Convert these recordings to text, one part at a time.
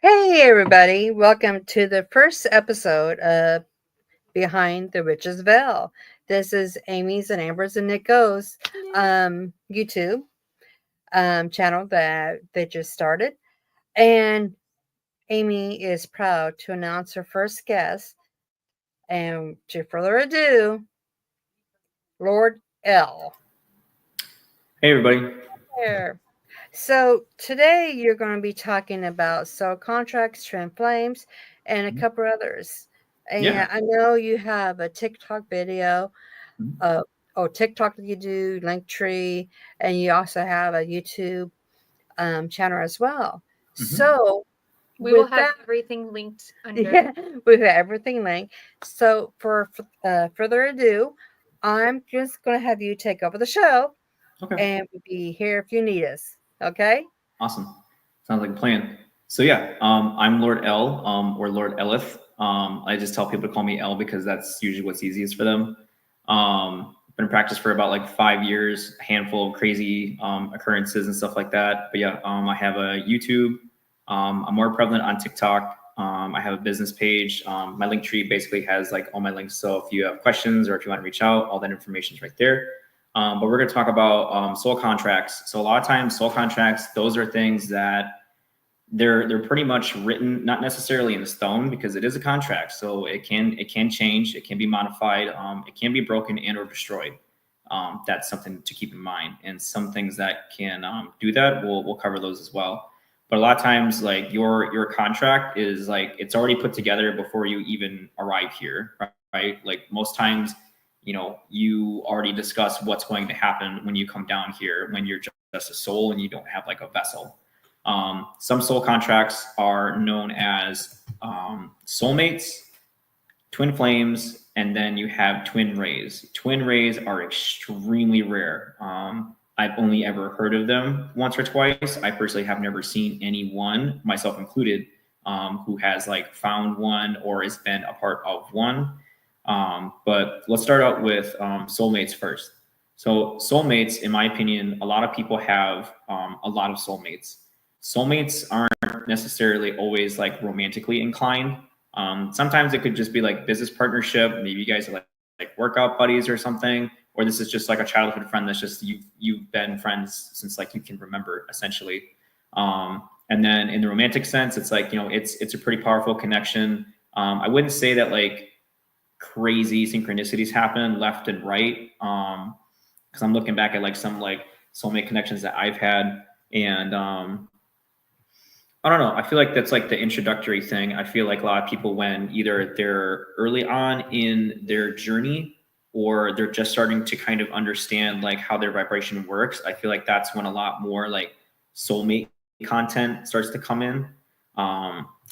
Hey, everybody. Welcome to the first episode of Behind the Witch's Veil. This is Amy's and Amber's and Nico's YouTube channel that they just started. And Amy is proud to announce her first guest. And to further ado, Lord L. Hey, everybody. There. So today you're going to be talking about soul contracts, twin flames, and a couple others. And Yeah. I know you have a TikTok video, Mhm. uh, TikTok that you do, Linktree, and you also have a YouTube channel as well. Mhm. So We will with have that, everything linked under. yeah, we have everything linked. So for further ado, I'm just going to have you take over the show, Okay. and we'll be here if you need us. Okay? Awesome. Sounds like a plan. So yeah, I'm Lord L, or Lord Elith. I just tell people to call me L because that's usually what's easiest for them. Been in practice for about like 5 years, a handful of crazy occurrences and stuff like that. But yeah, I have a YouTube. I'm more prevalent on TikTok. I have a business page. My link tree basically has like all my links. So if you have questions or if you want to reach out, all that information is right there. But we're going to talk about soul contracts. So a lot of times, soul contracts, those are things that they're pretty much written, not necessarily in stone, because it is a contract. So it can change, it can be modified, it can be broken and or destroyed. That's something to keep in mind. And some things that can do that, we'll cover those as well. But a lot of times, like your contract is like it's already put together before you even arrive here, right? Like most times, you already discuss what's going to happen when you come down here when you're just a soul and you don't have like a vessel. Some soul contracts are known as soulmates, twin flames, and then you have twin rays. Twin rays are extremely rare. I've only ever heard of them once or twice. I personally have never seen anyone, myself included, who has like found one or has been a part of one. But let's start out with soulmates first. So soulmates, in my opinion, a lot of people have a lot of soulmates. Soulmates aren't necessarily always like romantically inclined. Sometimes it could just be like business partnership. Maybe you guys are like workout buddies or something, or this is just like a childhood friend that's just you've been friends since like you can remember essentially. And then in the romantic sense, it's like it's a pretty powerful connection. I wouldn't say that like crazy synchronicities happen left and right. Because I'm looking back at like some like soulmate connections that I've had, and I don't know. I feel like that's like the introductory thing. I feel like a lot of people, when either they're early on in their journey or they're just starting to kind of understand like how their vibration works, I feel like that's when a lot more like soulmate content starts to come in.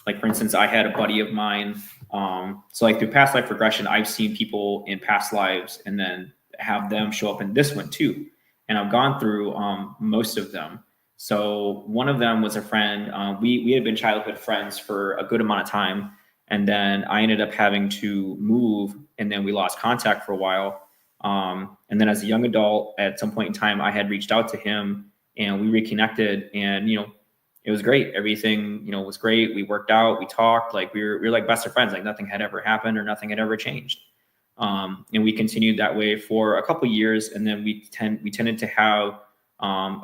Like for instance, I had a buddy of mine. So like through past life regression, I've seen people in past lives and then have them show up in this one too. And I've gone through most of them. So one of them was a friend. We had been childhood friends for a good amount of time, and then I ended up having to move, and then we lost contact for a while. And then as a young adult, at some point in time, I had reached out to him, and we reconnected, and it was great. Everything was great. We worked out, we talked, like we were like best of friends, like nothing had ever happened or nothing had ever changed. And we continued that way for a couple of years, and then we tended to have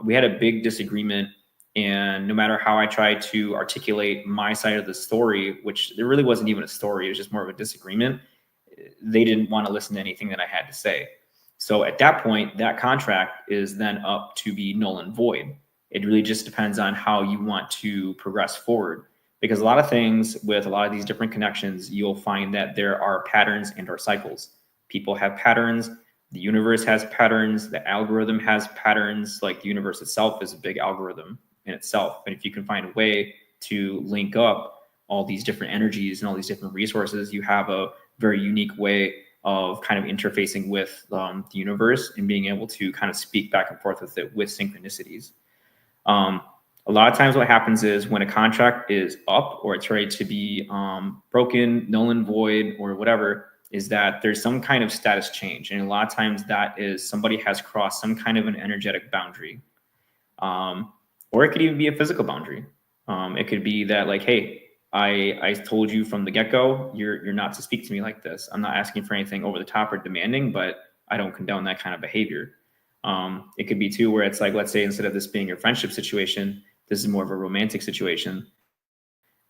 we had a big disagreement, and no matter how I tried to articulate my side of the story, which there really wasn't even a story, it was just more of a disagreement, they didn't want to listen to anything that I had to say. So at that point, that contract is then up to be null and void. It really just depends on how you want to progress forward. Because a lot of things with a lot of these different connections, you'll find that there are patterns and or cycles. People have patterns, the universe has patterns, the algorithm has patterns. Like the universe itself is a big algorithm in itself. And if you can find a way to link up all these different energies and all these different resources, you have a very unique way of kind of interfacing with the universe and being able to kind of speak back and forth with it with synchronicities. Um, a lot of times what happens is when a contract is up or it's ready to be broken, null and void, or whatever, is that there's some kind of status change. And a lot of times that is somebody has crossed some kind of an energetic boundary. Or it could even be a physical boundary. It could be that like, hey, I told you from the get-go, you're not to speak to me like this. I'm not asking for anything over the top or demanding, but I don't condone that kind of behavior. It could be too where it's like, let's say instead of this being a friendship situation, this is more of a romantic situation.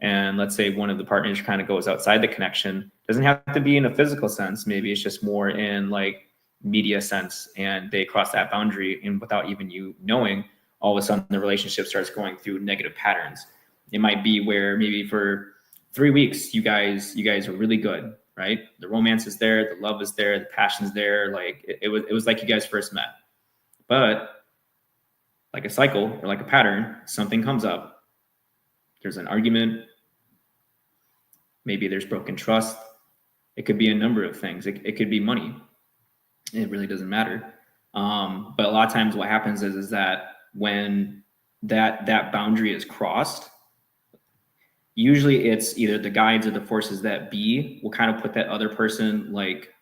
And let's say one of the partners kind of goes outside the connection. Doesn't have to be in a physical sense. Maybe it's just more in like media sense, and they cross that boundary, and without even you knowing, all of a sudden the relationship starts going through negative patterns. It might be where maybe for 3 weeks you guys are really good, right? The romance is there, the love is there, the passion's there. Like it was like you guys first met. But like a cycle or like a pattern, something comes up. There's an argument. Maybe there's broken trust. It could be a number of things. It could be money. It really doesn't matter. But a lot of times what happens is that when that boundary is crossed, usually it's either the guides or the forces that be will kind of put that other person like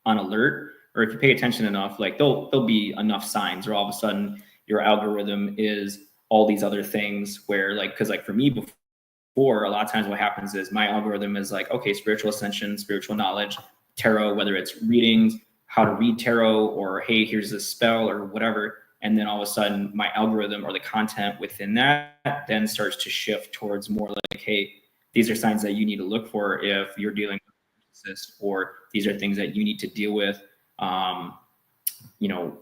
on alert, or if you pay attention enough, like there'll be enough signs, or all of a sudden your algorithm is all these other things where like, because like for me before, a lot of times what happens is my algorithm is like, okay, spiritual ascension, spiritual knowledge, tarot, whether it's readings, how to read tarot, or hey, here's a spell or whatever. And then all of a sudden my algorithm or the content within that then starts to shift towards more like, hey, these are signs that you need to look for if you're dealing with a narcissist, or these are things that you need to deal with.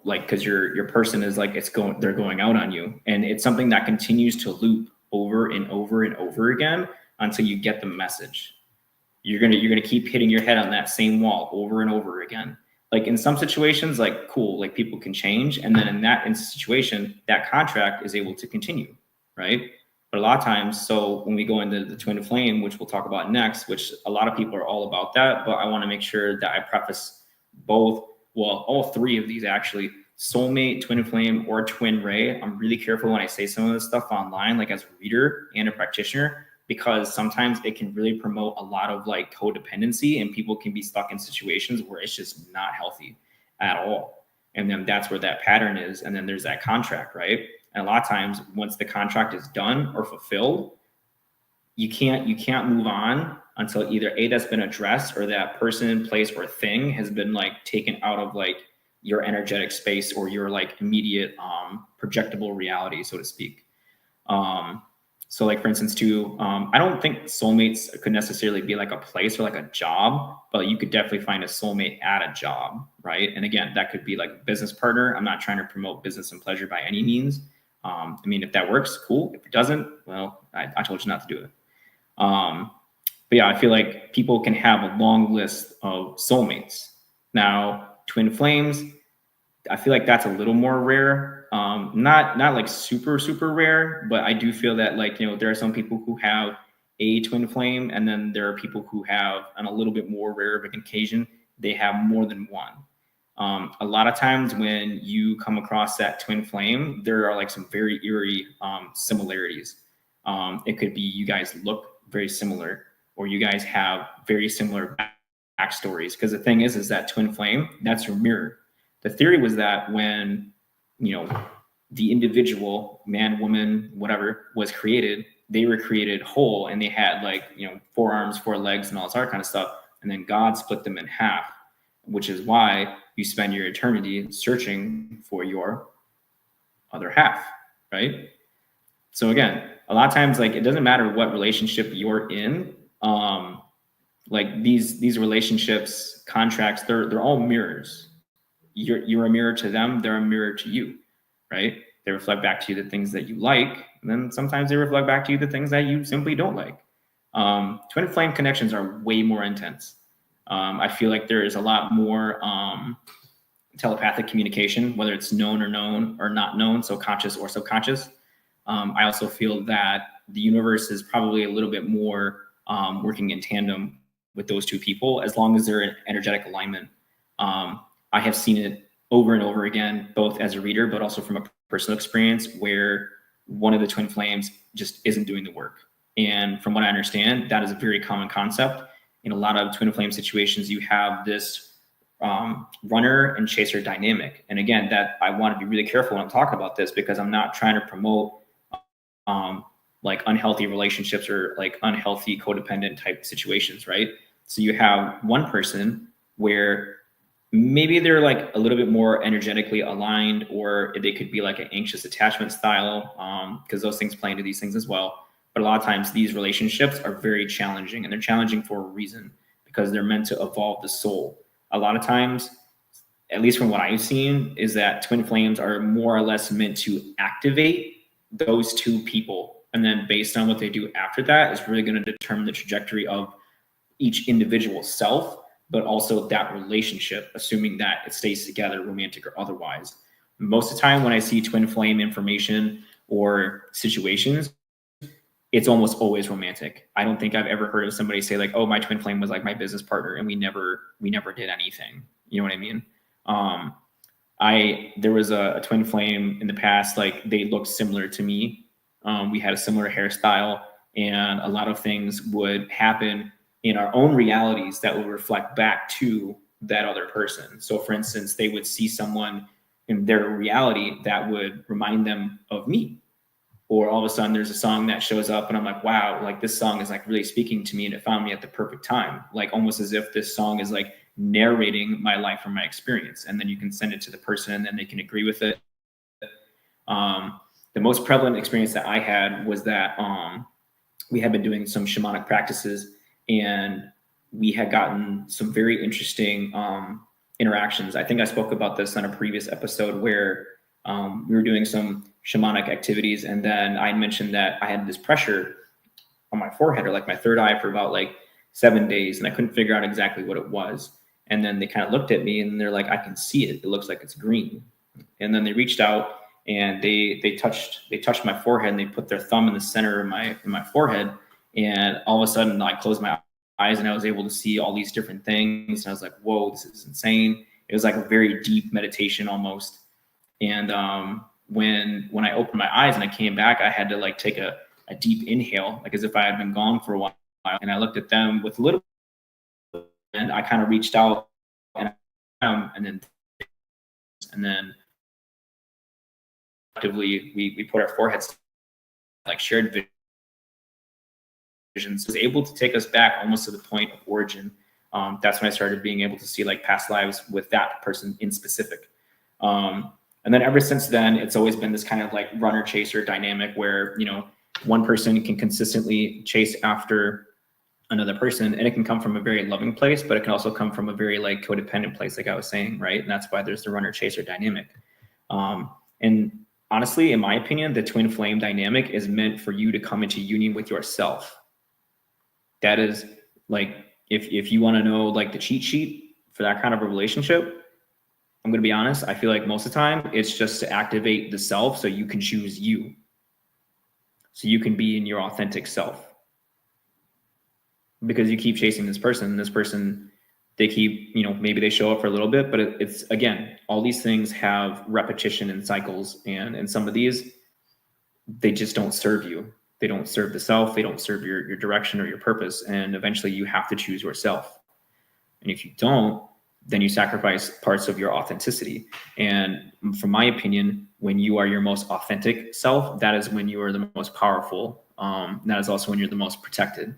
Like, because your person is like, they're going out on you, and it's something that continues to loop over and over and over again until you get the message. You're gonna keep hitting your head on that same wall over and over again. Like in some situations, like cool, like people can change, and then in that situation, that contract is able to continue, right? But a lot of times, so when we go into the twin flame, which we'll talk about next, which a lot of people are all about that, but I want to make sure that I preface all three of these actually: soulmate, twin flame, or twin ray. I'm really careful when I say some of this stuff online, like as a reader and a practitioner, because sometimes it can really promote a lot of like codependency, and people can be stuck in situations where it's just not healthy at all. And then that's where that pattern is. And then there's that contract, right? And a lot of times once the contract is done or fulfilled, you can't move on until either A, that's been addressed, or that person, place, or thing has been like taken out of like your energetic space or your like immediate projectable reality, so to speak. So like for instance too, I don't think soulmates could necessarily be like a place or like a job, but you could definitely find a soulmate at a job, right? And again, that could be like a business partner. I'm not trying to promote business and pleasure by any means. I mean, if that works, cool. If it doesn't, well, I told you not to do it. But yeah, I feel like people can have a long list of soulmates. Now, twin flames, I feel like that's a little more rare. Not like super, super rare, but I do feel that like, there are some people who have a twin flame, and then there are people who have, on a little bit more rare of an occasion, they have more than one. A lot of times when you come across that twin flame, there are like some very eerie similarities. It could be you guys look very similar, or you guys have very similar backstories. Because the thing is that twin flame, that's your mirror. The theory was that when, the individual, man, woman, whatever, was created, they were created whole, and they had like, 4 arms, 4 legs, and all this other kind of stuff. And then God split them in half, which is why you spend your eternity searching for your other half, right? So again, a lot of times, like, it doesn't matter what relationship you're in. Like these relationships, contracts, they're all mirrors. You're a mirror to them. They're a mirror to you, right? They reflect back to you the things that you like, and then sometimes they reflect back to you the things that you simply don't like. Twin flame connections are way more intense. I feel like there is a lot more telepathic communication, whether it's known or not known, so conscious or subconscious. I also feel that the universe is probably a little bit more working in tandem with those two people, as long as they're in energetic alignment. I have seen it over and over again, both as a reader, but also from a personal experience, where one of the twin flames just isn't doing the work. And from what I understand, that is a very common concept. In a lot of twin flame situations, you have this runner and chaser dynamic. And again, that I want to be really careful when I'm talking about this, because I'm not trying to promote like unhealthy relationships or like unhealthy codependent type situations, right? So you have one person where maybe they're like a little bit more energetically aligned, or they could be like an anxious attachment style, because those things play into these things as well. But a lot of times these relationships are very challenging, and they're challenging for a reason, because they're meant to evolve the soul. A lot of times, at least from what I've seen, is that twin flames are more or less meant to activate those two people. And then based on what they do after that is really going to determine the trajectory of each individual self, but also that relationship, assuming that it stays together, romantic or otherwise. Most of the time when I see twin flame information or situations, it's almost always romantic. I don't think I've ever heard of somebody say like, oh, my twin flame was like my business partner and we never did anything. You know what I mean? There was a twin flame in the past, like they looked similar to me. We had a similar hairstyle, and a lot of things would happen in our own realities that would reflect back to that other person. So for instance, they would see someone in their reality that would remind them of me. Or all of a sudden there's a song that shows up and I'm like, wow, like this song is like really speaking to me and it found me at the perfect time. Like almost as if this song is like narrating my life or my experience. And then you can send it to the person and then they can agree with it. The most prevalent experience that I had was that we had been doing some shamanic practices, and we had gotten some very interesting interactions. I think I spoke about this on a previous episode where we were doing some shamanic activities, and then I mentioned that I had this pressure on my forehead or like my third eye for about like 7 days, and I couldn't figure out exactly what it was. And then they kind of looked at me and they're like, I can see it. It looks like it's green. And then they reached out and they touched my forehead, and they put their thumb in the center of my forehead. And all of a sudden I closed my eyes and I was able to see all these different things. And I was like, whoa, this is insane. It was like a very deep meditation almost. And when I opened my eyes and I came back, I had to like take a deep inhale, like as if I had been gone for a while. And I looked at them with a little, and I kind of reached out and then actively we put our foreheads like shared visions. It was able to take us back almost to the point of origin. That's when I started being able to see like past lives with that person in specific. And then ever since then, it's always been this kind of like runner chaser dynamic where, you know, one person can consistently chase after another person, and it can come from a very loving place, but it can also come from a very like codependent place, like I was saying, right? And that's why there's the runner chaser dynamic. And honestly, in my opinion, the twin flame dynamic is meant for you to come into union with yourself. That is like, if you want to know like the cheat sheet for that kind of a relationship, I'm going to be honest, I feel like most of the time it's just to activate the self so you can choose you. So you can be in your authentic self. Because you keep chasing this person, they keep, you know, maybe they show up for a little bit, but it's again, all these things have repetition and cycles. And some of these, they just don't serve you. They don't serve the self. They don't serve your direction or your purpose. And eventually you have to choose yourself. And if you don't, then you sacrifice parts of your authenticity. And from my opinion, when you are your most authentic self, that is when you are the most powerful. That is also when you're the most protected.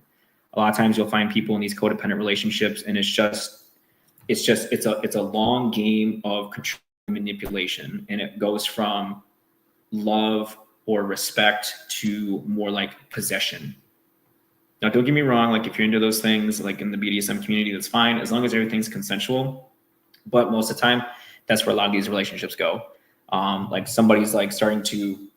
A lot of times you'll find people in these codependent relationships, and it's a long game of control and manipulation. And it goes from love or respect to more like possession. Now, don't get me wrong. Like if you're into those things, like in the BDSM community, that's fine, as long as everything's consensual. But most of the time, that's where a lot of these relationships go. Like somebody's like starting to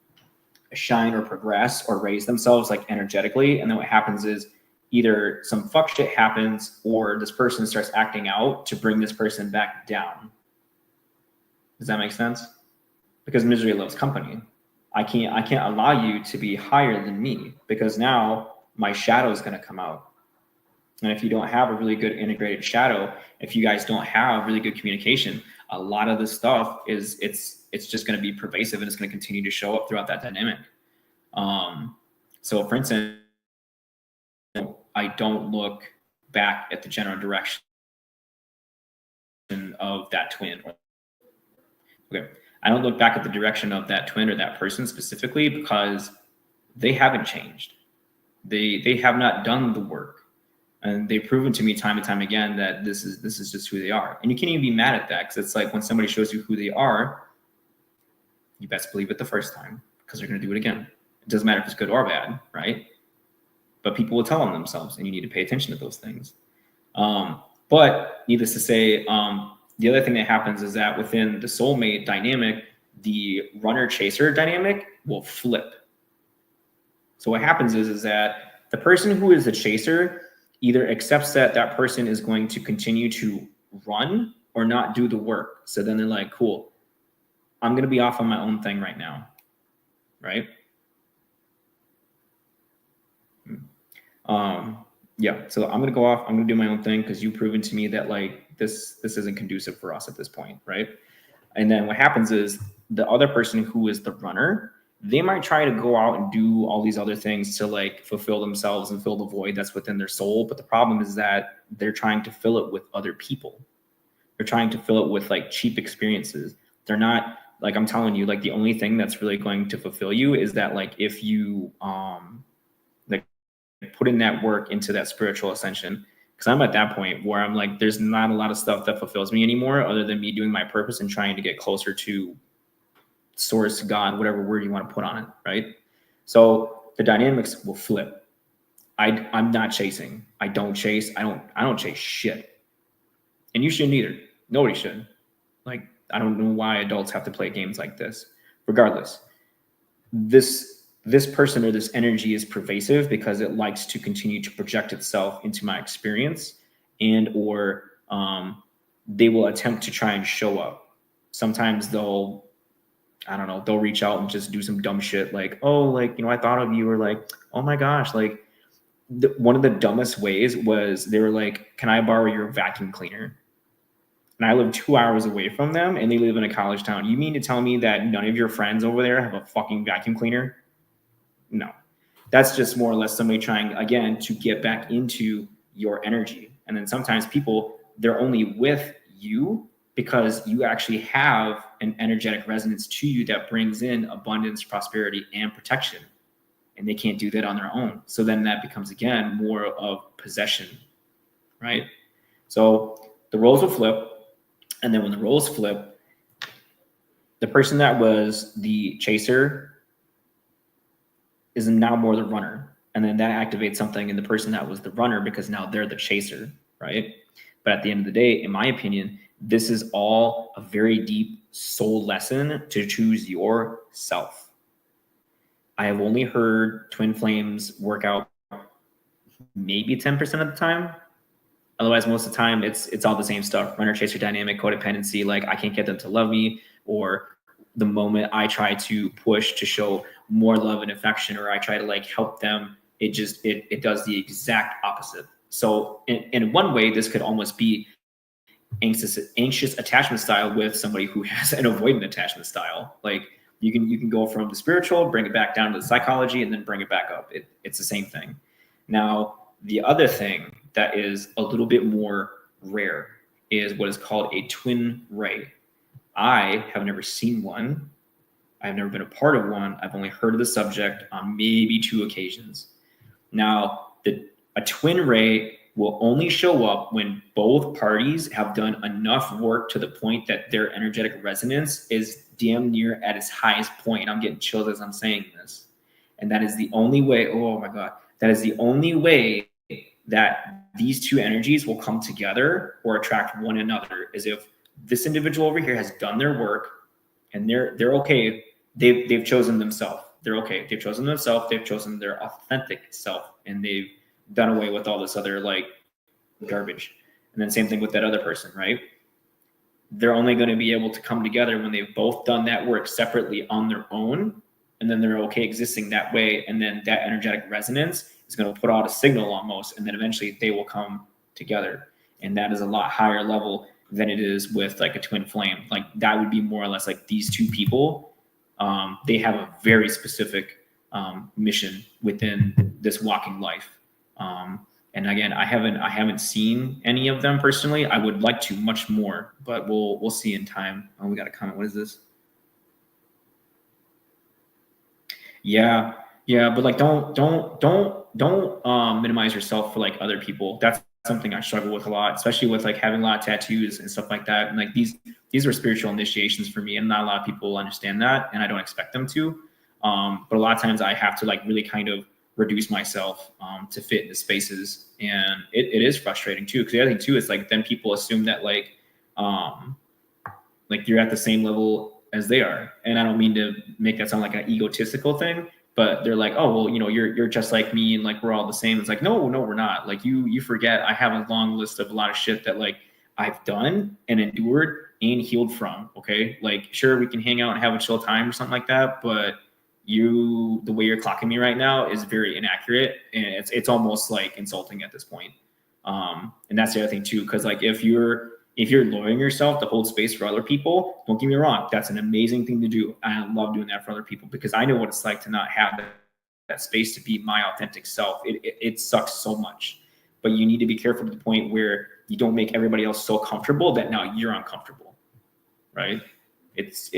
shine or progress or raise themselves like energetically. And then what happens is either some fuck shit happens, or this person starts acting out to bring this person back down. Does that make sense? Because misery loves company. I can't allow you to be higher than me, because now my shadow is going to come out. And if you don't have a really good integrated shadow, if you guys don't have really good communication, a lot of this stuff it's just going to be pervasive, and it's going to continue to show up throughout that dynamic. So for instance, I don't look back at the general direction of that twin. Okay. I don't look back at the direction of that twin or that person specifically, because they haven't changed. They have not done the work, and they've proven to me time and time again that this is just who they are. And you can't even be mad at that, because it's like when somebody shows you who they are, you best believe it the first time, because they're going to do it again. It doesn't matter if it's good or bad, right? But people will tell on themselves, and you need to pay attention to those things. But needless to say, the other thing that happens is that within the soulmate dynamic, the runner-chaser dynamic will flip. So what happens is that the person who is the chaser either accepts that that person is going to continue to run or not do the work. So then they're like, cool, I'm going to be off on my own thing right now, right? Yeah, so I'm gonna go off. I'm gonna do my own thing because you've proven to me that like this isn't conducive for us at this point, right? And then what happens is the other person who is the runner, they might try to go out and do all these other things to like fulfill themselves and fill the void that's within their soul. But the problem is that they're trying to fill it with other people. They're trying to fill it with like cheap experiences. They're not, like, I'm telling you, like the only thing that's really going to fulfill you is that like if you like put in that work into that spiritual ascension. Because I'm at that point where I'm like, there's not a lot of stuff that fulfills me anymore other than me doing my purpose and trying to get closer to source, God, whatever word you want to put on it, right? So the dynamics will flip. I'm not chasing. I don't chase. I don't chase shit. And you shouldn't either. Nobody should. Like, I don't know why adults have to play games like this. Regardless, this person or this energy is pervasive because it likes to continue to project itself into my experience, and or they will attempt to try and show up. Sometimes they'll reach out and just do some dumb shit like, oh, like, I thought of you, or like, oh my gosh, like one of the dumbest ways was they were like, can I borrow your vacuum cleaner? And I live 2 hours away from them and they live in a college town. You mean to tell me that none of your friends over there have a fucking vacuum cleaner? No, that's just more or less somebody trying, again, to get back into your energy. And then sometimes people, they're only with you because you actually have an energetic resonance to you that brings in abundance, prosperity, and protection. And they can't do that on their own. So then that becomes, again, more of possession, right? So the roles will flip. And then when the roles flip, the person that was the chaser is now more the runner. And then that activates something in the person that was the runner because now they're the chaser, right? But at the end of the day, in my opinion, this is all a very deep soul lesson to choose yourself. I have only heard twin flames work out maybe 10% of the time. Otherwise, most of the time, it's all the same stuff. Runner, chaser dynamic, codependency, like I can't get them to love me, or the moment I try to push to show more love and affection, or I try to like help them, it does the exact opposite. So in one way, this could almost be anxious attachment style with somebody who has an avoidant attachment style. Like you can go from the spiritual, bring it back down to the psychology, and then bring it back up. It's the same thing. Now, the other thing that is a little bit more rare is what is called a twin ray. I have never seen one. I've never been a part of one. I've only heard of the subject on maybe 2 occasions. Now, a twin ray will only show up when both parties have done enough work to the point that their energetic resonance is damn near at its highest point. I'm getting chills as I'm saying this. And that is the only way, oh my God, that is the only way that these 2 energies will come together or attract one another, is if this individual over here has done their work and they're okay. They've chosen themselves. They're okay. They've chosen themselves. They've chosen their authentic self, and they've done away with all this other like garbage. And then same thing with that other person, right? They're only going to be able to come together when they've both done that work separately on their own, and then they're okay existing that way. And then that energetic resonance is going to put out a signal almost, and then eventually they will come together. And that is a lot higher level than it is with like a twin flame. Like that would be more or less like these 2 people. They have a very specific mission within this walking life. And again, I haven't seen any of them personally. I would like to much more, but we'll see in time. Oh, we got a comment. What is this? Yeah, Yeah, but like don't minimize yourself for like other people. That's something I struggle with a lot, especially with like having a lot of tattoos and stuff like that. And like these are spiritual initiations for me, and not a lot of people understand that, and I don't expect them to. But a lot of times I have to like really kind of reduce myself to fit into spaces, and it is frustrating too. Because the other thing too is like then people assume that like you're at the same level as they are, and I don't mean to make that sound like an egotistical thing, but they're like, oh well, you know, you're just like me, and like we're all the same. It's like no, we're not. Like you forget I have a long list of a lot of shit that like I've done and endured and healed from. Okay, like sure we can hang out and have a chill time or something like that, but the way you're clocking me right now is very inaccurate, and it's almost like insulting at this point. And that's the other thing too, because like if you're lowering yourself to hold space for other people, don't get me wrong, that's an amazing thing to do. I love doing that for other people because I know what it's like to not have that space to be my authentic self. It sucks so much, but you need to be careful to the point where you don't make everybody else so comfortable that now you're uncomfortable, right? It's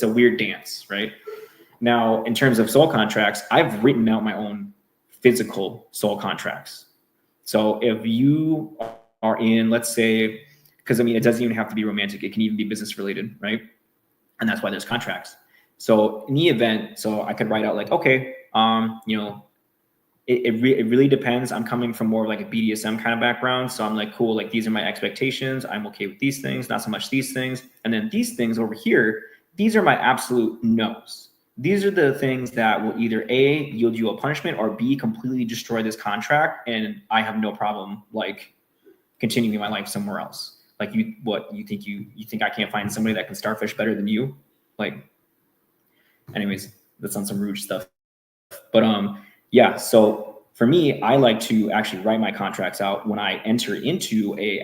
a weird dance, right? Now, in terms of soul contracts, I've written out my own physical soul contracts. So if you are in, let's say, because I mean, it doesn't even have to be romantic. It can even be business related, right? And that's why there's contracts. So in the event, so I could write out like, okay, you know, it really depends. I'm coming from more of like a BDSM kind of background. So I'm like, cool, like these are my expectations. I'm okay with these things, not so much these things. And then these things over here, these are my absolute no's. These are the things that will either A, yield you a punishment, or B, completely destroy this contract. And I have no problem like continuing my life somewhere else. Like you think I can't find somebody that can starfish better than you? Like, anyways, that's on some rude stuff. But yeah, so for me, I like to actually write my contracts out when I enter into a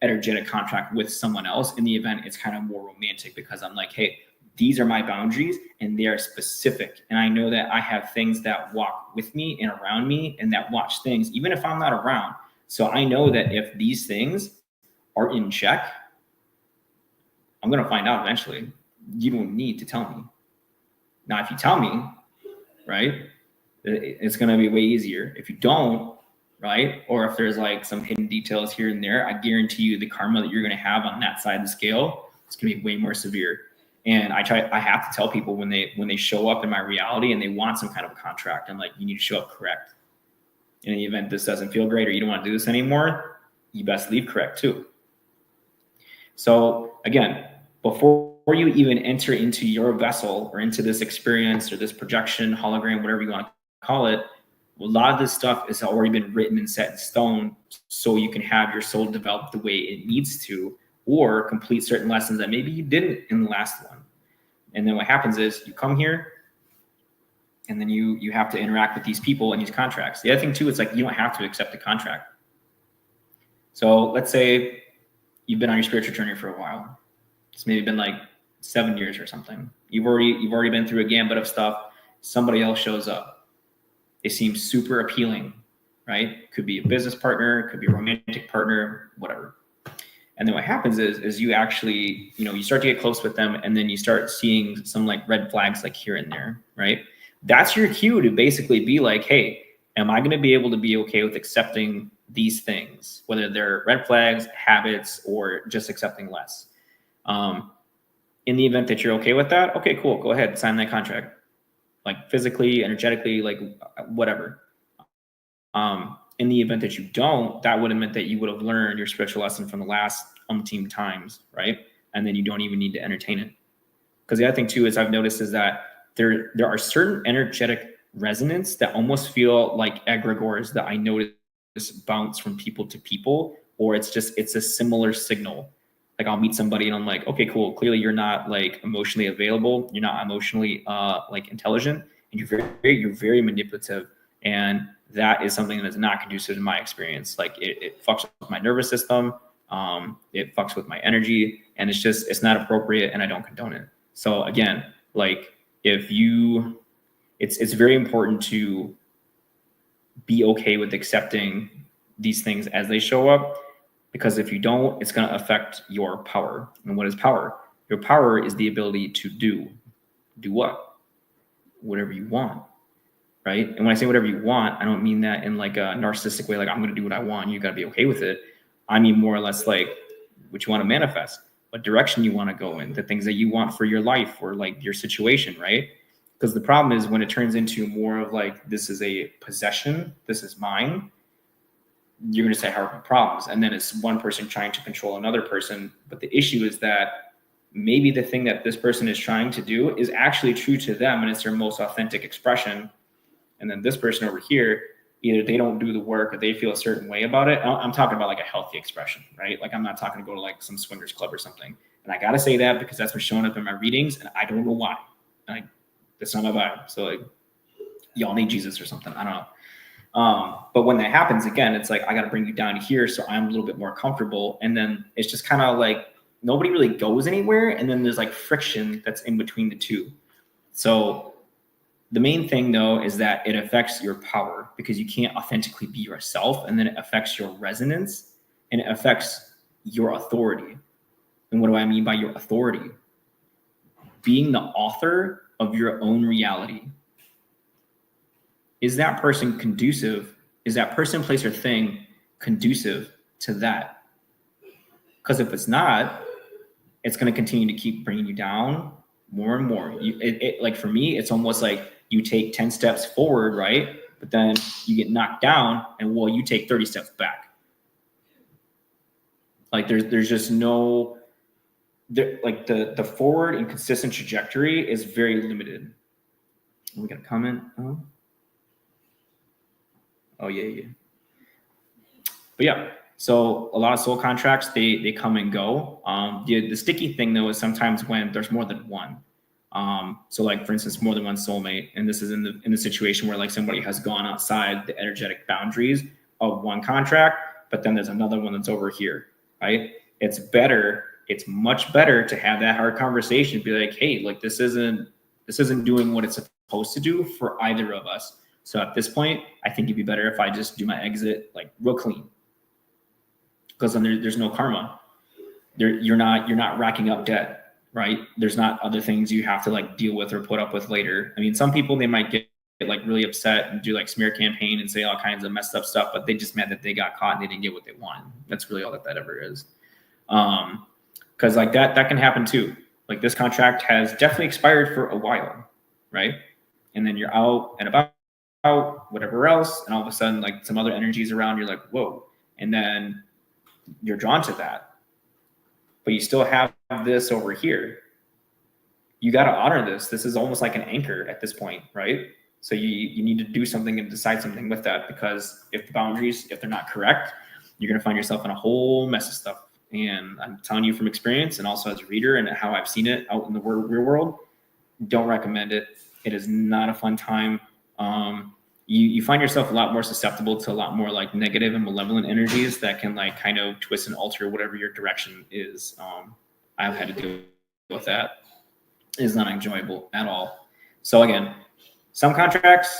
energetic contract with someone else. In the event it's kind of more romantic, because I'm like, hey, these are my boundaries and they are specific. And I know that I have things that walk with me and around me and that watch things, even if I'm not around. So I know that if these things are in check, I'm going to find out eventually. You don't need to tell me. Now, if you tell me, right, it's going to be way easier. If you don't, right, or if there's like some hidden details here and there, I guarantee you the karma that you're going to have on that side of the scale is going to be way more severe. And I have to tell people when they show up in my reality and they want some kind of a contract, I'm like, you need to show up correct. In the event this doesn't feel great or you don't want to do this anymore, you best leave correct too. So again, before you even enter into your vessel or into this experience or this projection, hologram, whatever you want to call it, a lot of this stuff has already been written and set in stone so you can have your soul develop the way it needs to, or complete certain lessons that maybe you didn't in the last one. And then what happens is you come here and then you have to interact with these people and these contracts. The other thing too, it's like you don't have to accept the contract. So let's say you've been on your spiritual journey for a while. It's maybe been like 7 years or something. You've already been through a gambit of stuff. Somebody else shows up. They seem super appealing, right? Could be a business partner, could be a romantic partner, whatever. And then what happens is you actually, you start to get close with them, and then you start seeing some like red flags like here and there, right? That's your cue to basically be like, hey, am I going to be able to be okay with accepting these things, whether they're red flags, habits, or just accepting less? In the event that you're okay with that, okay, cool, go ahead, sign that contract, like physically, energetically, like whatever. In the event that you don't, that would have meant that you would have learned your spiritual lesson from the last umpteen times, right? And then you don't even need to entertain it. Because the other thing too is I've noticed is that there are certain energetic resonance that almost feel like egregores that I notice bounce from people to people, or it's a similar signal. Like I'll meet somebody and I'm like, okay, cool. Clearly you're not like emotionally available. You're not emotionally like intelligent, and you're very manipulative. And that is something that's not conducive to my experience. Like it fucks with my nervous system. It fucks with my energy, and it's not appropriate, and I don't condone it. So again, like it's very important to be okay with accepting these things as they show up, because if you don't, it's going to affect your power. And what is power? Your power is the ability to do what? Whatever you want. right? And when I say whatever you want, I don't mean that in like a narcissistic way, like I'm going to do what I want, you got to be okay with it. I mean more or less like what you want to manifest, what direction you want to go in, the things that you want for your life or like your situation, right? Because the problem is when it turns into more of like, this is a possession, this is mine, you're going to start having problems. And then it's one person trying to control another person. But the issue is that maybe the thing that this person is trying to do is actually true to them and it's their most authentic expression. And then this person over here, either they don't do the work or they feel a certain way about it. I'm talking about like a healthy expression, right? Like I'm not talking to go to like some swingers club or something. And I got to say that because that's what's showing up in my readings and I don't know why. Like that's not my vibe. So like y'all need Jesus or something. I don't know. But when that happens again, it's like, I got to bring you down here. So I'm a little bit more comfortable. And then it's just kind of like, nobody really goes anywhere. And then there's like friction that's in between the two. So the main thing though, is that it affects your power because you can't authentically be yourself. And then it affects your resonance and it affects your authority. And what do I mean by your authority? Being the author of your own reality. Is that person conducive? Is that person, place, or thing conducive to that? Because if it's not, it's going to continue to keep bringing you down more and more. Like for me, it's almost like you take 10 steps forward, right? But then you get knocked down and well, you take 30 steps back. Like there's just no, like the forward and consistent trajectory is very limited. We got a comment. Oh yeah. But yeah, so a lot of soul contracts, they come and go. The sticky thing though is sometimes when there's more than one. So like for instance, more than one soulmate, and this is in the situation where like somebody has gone outside the energetic boundaries of one contract, but then there's another one that's over here, right? It's much better to have that hard conversation, be like, hey, like this isn't doing what it's supposed to do for either of us. So at this point, I think it'd be better if I just do my exit like real clean, because then there's no karma. You're not racking up debt. Right? There's not other things you have to like deal with or put up with later. I mean, some people, they might get like really upset and do like smear campaign and say all kinds of messed up stuff, but they just meant that they got caught and they didn't get what they wanted. That's really all that ever is. Cause like that can happen too. Like this contract has definitely expired for a while, right? And then you're out and about whatever else. And all of a sudden like some other energies around, you're like, whoa. And then you're drawn to that. But you still have this over here. You got to honor this. This is almost like an anchor at this point, right? So you need to do something and decide something with that, because if the boundaries, if they're not correct, you're going to find yourself in a whole mess of stuff. And I'm telling you from experience and also as a reader and how I've seen it out in the real world, don't recommend it. It is not a fun time. You find yourself a lot more susceptible to a lot more like negative and malevolent energies that can like kind of twist and alter whatever your direction is. I've had to deal with that. It is not enjoyable at all. So again, some contracts,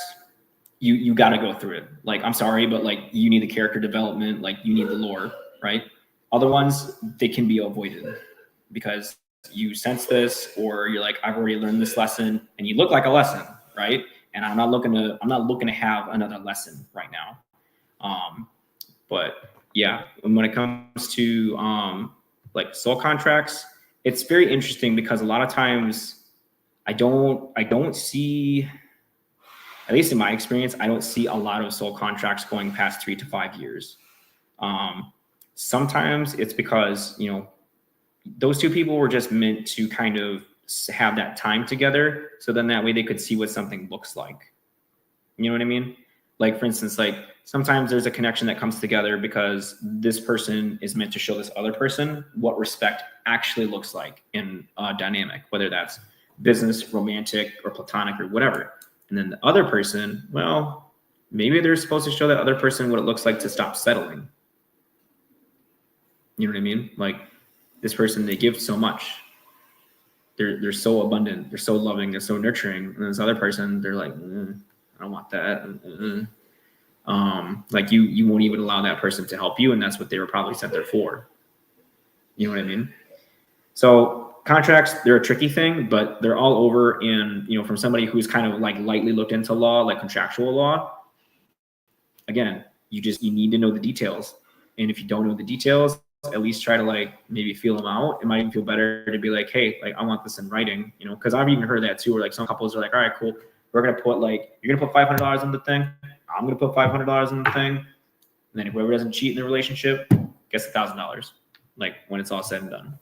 you got to go through it. Like, I'm sorry, but like you need the character development, like you need the lore, right? Other ones, they can be avoided because you sense this, or you're like, I've already learned this lesson, and you look like a lesson, right? And I'm not looking to have another lesson right now. But yeah, when it comes to like soul contracts, it's very interesting because a lot of times I don't see, at least in my experience, I don't see a lot of soul contracts going past 3 to 5 years. Sometimes it's because, you know, those two people were just meant to kind of have that time together. So then that way they could see what something looks like. You know what I mean? Like, for instance, like sometimes there's a connection that comes together because this person is meant to show this other person what respect actually looks like in a dynamic, whether that's business, romantic, or platonic, or whatever. And then the other person, well, maybe they're supposed to show that other person what it looks like to stop settling. You know what I mean? Like this person, they give so much. They're so abundant. They're so loving. They're so nurturing. And this other person, they're like, I don't want that. Like you won't even allow that person to help you. And that's what they were probably sent there for. You know what I mean? So contracts, they're a tricky thing, but they're all over. And, you know, from somebody who's kind of like lightly looked into law, like contractual law, again, you need to know the details. And if you don't know the details, at least try to like maybe feel them out. It might even feel better to be like, hey, like I want this in writing, you know, because I've even heard that too, where like some couples are like, all right, cool, we're gonna put like, you're gonna put $500 in the thing, I'm gonna put $500 in the thing, and then if whoever doesn't cheat in the relationship gets $1,000, like when it's all said and done.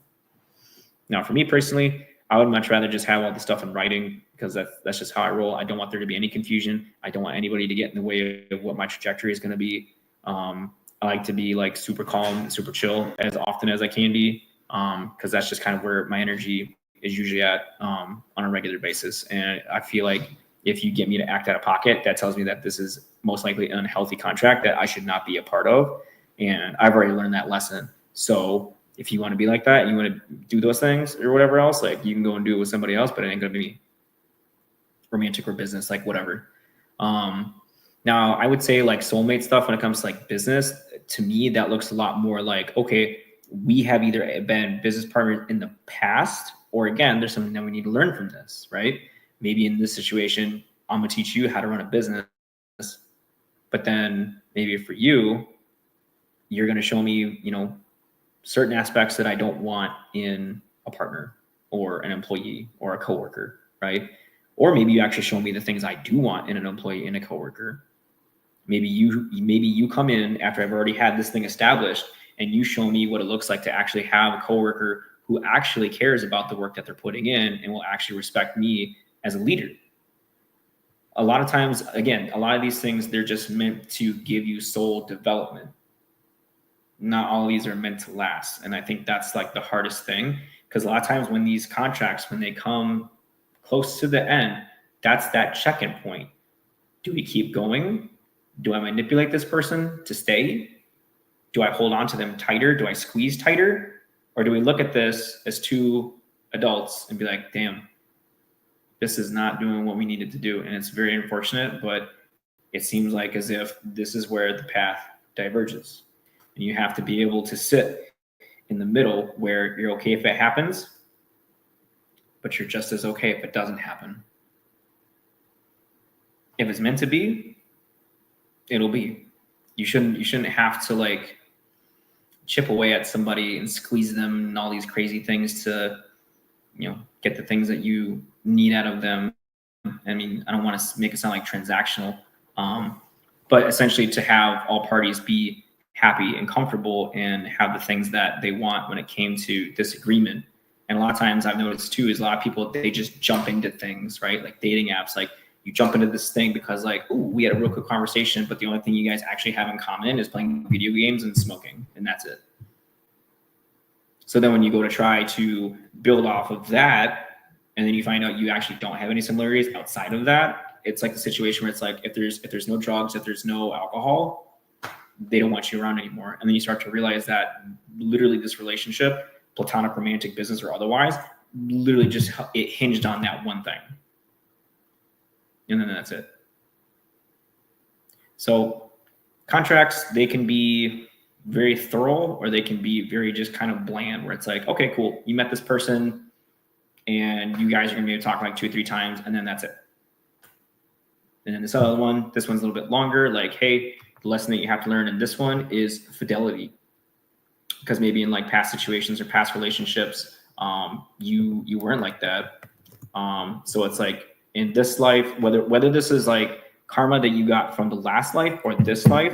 Now, for me personally, I would much rather just have all the stuff in writing, because that's just how I roll. I don't want there to be any confusion. I don't want anybody to get in the way of what my trajectory is going to be. I like to be like super calm, super chill as often as I can be, because that's just kind of where my energy is usually at on a regular basis. And I feel like if you get me to act out of pocket, that tells me that this is most likely an unhealthy contract that I should not be a part of. And I've already learned that lesson. So if you want to be like that and you want to do those things or whatever else, like you can go and do it with somebody else, but it ain't going to be me. Romantic or business, like whatever. Now I would say like soulmate stuff when it comes to like business, to me, that looks a lot more like, okay, we have either been business partners in the past, or again, there's something that we need to learn from this, right? Maybe in this situation, I'm gonna teach you how to run a business, but then maybe for you, you're gonna show me, you know, certain aspects that I don't want in a partner or an employee or a coworker, right? Or maybe you actually show me the things I do want in an employee and a coworker. Maybe you come in after I've already had this thing established, and you show me what it looks like to actually have a coworker who actually cares about the work that they're putting in and will actually respect me as a leader. A lot of times, again, a lot of these things, they're just meant to give you soul development. Not all of these are meant to last. And I think that's like the hardest thing, because a lot of times when these contracts, when they come close to the end, that's that check-in point. Do we keep going? Do I manipulate this person to stay? Do I hold on to them tighter? Do I squeeze tighter? Or do we look at this as two adults and be like, damn, this is not doing what we needed to do. And it's very unfortunate, but it seems like as if this is where the path diverges. And you have to be able to sit in the middle where you're okay if it happens, but you're just as okay if it doesn't happen. If it's meant to be, it'll be. You shouldn't have to like chip away at somebody and squeeze them and all these crazy things to, you know, get the things that you need out of them. I mean, I don't want to make it sound like transactional, but essentially to have all parties be happy and comfortable and have the things that they want when it came to this agreement. And a lot of times I've noticed too, is a lot of people, they just jump into things, right? Like dating apps, like you jump into this thing because like, oh, we had a real quick conversation, but the only thing you guys actually have in common is playing video games and smoking, and that's it. So then when you go to try to build off of that, and then you find out you actually don't have any similarities outside of that, it's like the situation where it's like, if there's no drugs, if there's no alcohol, they don't want you around anymore. And then you start to realize that literally this relationship, platonic, romantic, business, or otherwise, literally just it hinged on that one thing. And then that's it. So contracts, they can be very thorough, or they can be very just kind of bland, where it's like, okay, cool, you met this person and you guys are going to be talking like 2 or 3 times, and then that's it. And then this other one, this one's a little bit longer, like, hey, the lesson that you have to learn in this one is fidelity. Because maybe in like past situations or past relationships, you weren't like that. So it's like in this life, whether this is like karma that you got from the last life or this life,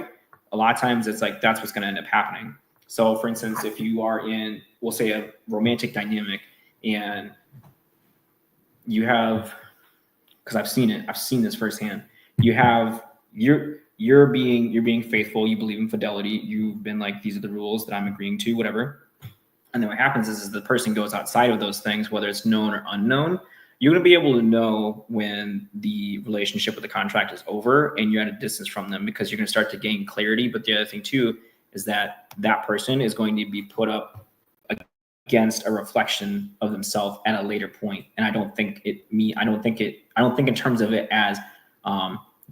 a lot of times it's like that's what's going to end up happening. So for instance, if you are in, we'll say, a romantic dynamic, and you have, because I've seen this firsthand, you're being faithful, you believe in fidelity, you've been like, these are the rules that I'm agreeing to, whatever. And then what happens is the person goes outside of those things, whether it's known or unknown. You're going to be able to know when the relationship with the contract is over and you're at a distance from them, because you're going to start to gain clarity. But the other thing too is that that person is going to be put up against a reflection of themselves at a later point. And I don't think in terms of it as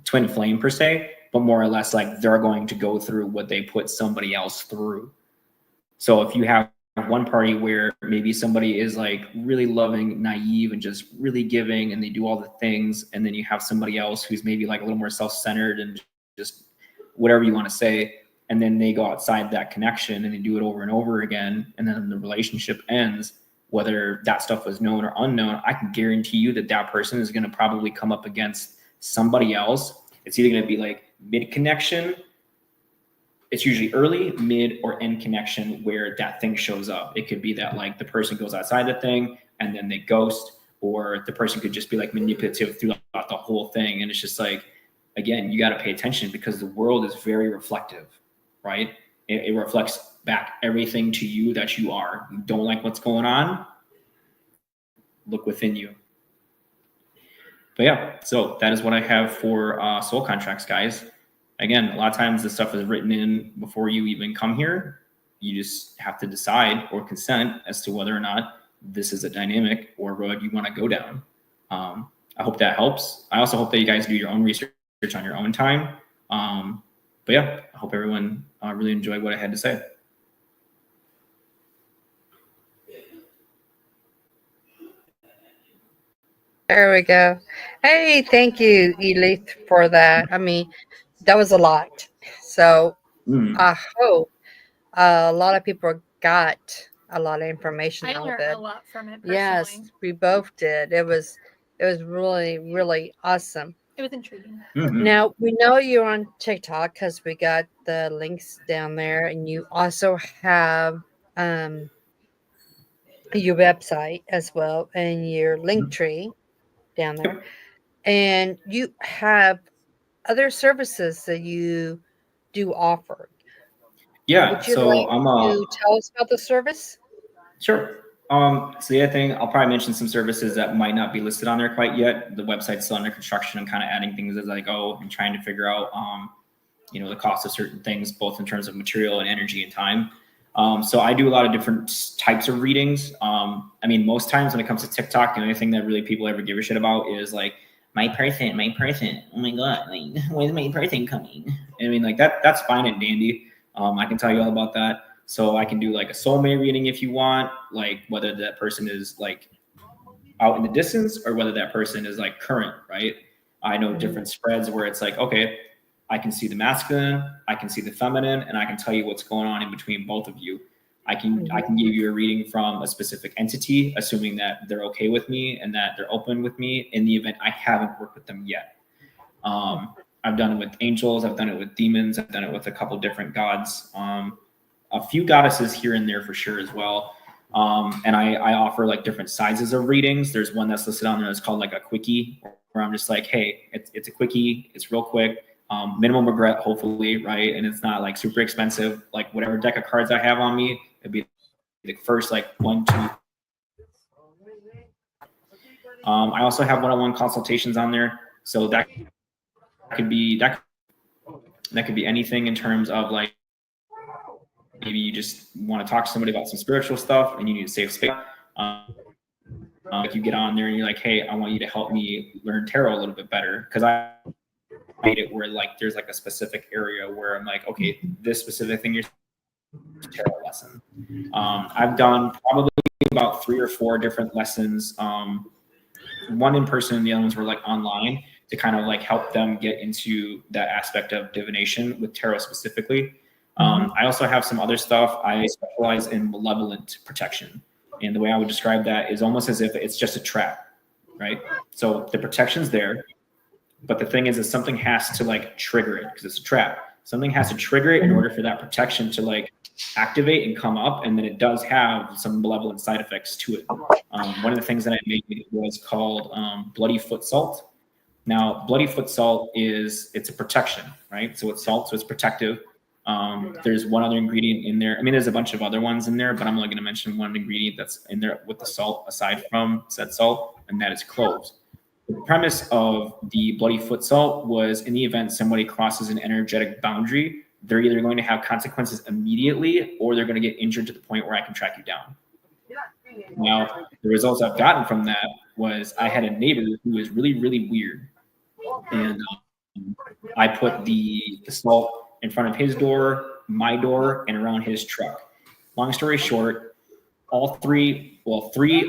twin flame per se, but more or less like they're going to go through what they put somebody else through. So if you have one party where maybe somebody is like really loving, naive, and just really giving, and they do all the things. And then you have somebody else who's maybe like a little more self-centered and just whatever you want to say. And then they go outside that connection and they do it over and over again. And then the relationship ends, whether that stuff was known or unknown. I can guarantee you that that person is going to probably come up against somebody else. It's either going to be like mid connection. It's usually early, mid, or end connection where that thing shows up. It could be that like the person goes outside the thing and then they ghost, or the person could just be like manipulative throughout the whole thing. And it's just like, again, you got to pay attention because the world is very reflective, right? It reflects back everything to you that you are. You don't like what's going on? Look within you. But yeah, so that is what I have for soul contracts, guys. Again, a lot of times this stuff is written in before you even come here. You just have to decide or consent as to whether or not this is a dynamic or road you want to go down. I hope that helps. I also hope that you guys do your own research on your own time. But yeah, I hope everyone really enjoyed what I had to say. There we go. Hey, thank you, Elith, for that. I mean, that was a lot. So I hope a lot of people got a lot of information I out of learned it. a lot from it personally. Yes, we both did. It was really, really awesome. It was intriguing. Now, we know you're on TikTok because we got the links down there, and you also have your website as well and your link tree down there. And you have other services that you do offer. Yeah, Would you so like I'm to tell us about the service? Sure. So the other thing, I'll probably mention some services that might not be listed on there quite yet. The website's still under construction. I'm kind of adding things as I go and trying to figure out, the cost of certain things, both in terms of material and energy and time. So I do a lot of different types of readings. I mean, most times when it comes to TikTok, the only thing that really people ever give a shit about is like, my person. Oh my God, like, when's my person coming? I mean, like that's fine and dandy. I can tell you all about that. So I can do like a soulmate reading if you want, like whether that person is like out in the distance or whether that person is like current, right? I know different spreads where it's like, okay, I can see the masculine, I can see the feminine, and I can tell you what's going on in between both of you. I can give you a reading from a specific entity, assuming that they're okay with me and that they're open with me in the event I haven't worked with them yet. I've done it with angels, I've done it with demons, I've done it with a couple different gods. A few goddesses here and there for sure as well. And I offer like different sizes of readings. There's one that's listed on there that's called like a quickie, where I'm just like, hey, it's a quickie, it's real quick, minimum regret, hopefully, right? And it's not like super expensive. Like whatever deck of cards I have on me, it'd be the first like 1, 2. I also have one-on-one consultations on there. So that could be anything in terms of like, maybe you just want to talk to somebody about some spiritual stuff and you need a safe space. Like you get on there and you're like, hey, I want you to help me learn tarot a little bit better. Because I made it where like there's like a specific area where I'm like, okay, this specific thing, you're tarot lesson. I've done probably about 3 or 4 different lessons. One in person and the other ones were like online to kind of like help them get into that aspect of divination with tarot specifically. I also have some other stuff. I specialize in malevolent protection. And the way I would describe that is almost as if it's just a trap, right? So the protection's there, but the thing is something has to like trigger it because it's a trap. Something has to trigger it in order for that protection to like activate and come up. And then it does have some malevolent side effects to it. One of the things that I made was called bloody foot salt. Now, bloody foot salt it's a protection, right? So it's salt, so it's protective. There's one other ingredient in there. I mean, there's a bunch of other ones in there, but I'm only going to mention one ingredient that's in there with the salt aside from said salt, and that is cloves. The premise of the bloody foot salt was in the event somebody crosses an energetic boundary, they're either going to have consequences immediately or they're going to get injured to the point where I can track you down. Now, the results I've gotten from that was I had a neighbor who was really, really weird. And I put the salt in front of his door, my door, and around his truck. Long story short, three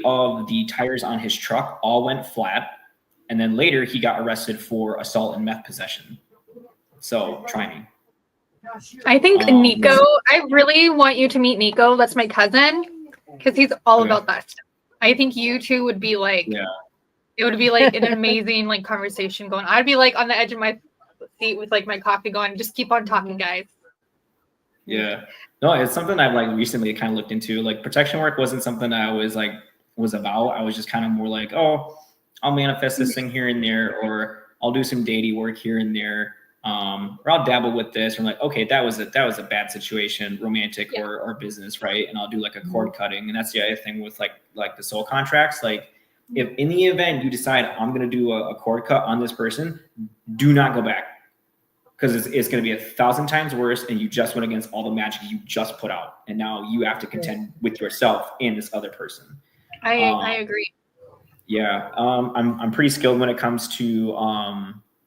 of the tires on his truck all went flat. And then later he got arrested for assault and meth possession. So try me. I think Nico, I really want you to meet Nico. That's my cousin, because he's all about that stuff. I think you two would be like, it would be like an amazing like conversation going. I'd be like on the edge of my seat with like my coffee going, just keep on talking, guys. Yeah. No, it's something I've like recently kind of looked into. Like protection work wasn't something I was about. I was just kind of more like, oh, I'll manifest this thing here and there, or I'll do some deity work here and there. Or I'll dabble with this. I'm like, okay, that was a bad situation, romantic or business, right? And I'll do like a cord cutting. And that's the other thing with like the soul contracts. Like if in the event you decide I'm going to do a cord cut on this person, do not go back. Because it's going to be 1,000 times worse, and you just went against all the magic you just put out, and now you have to contend with yourself and this other person. I agree. Yeah, I'm pretty skilled when it comes to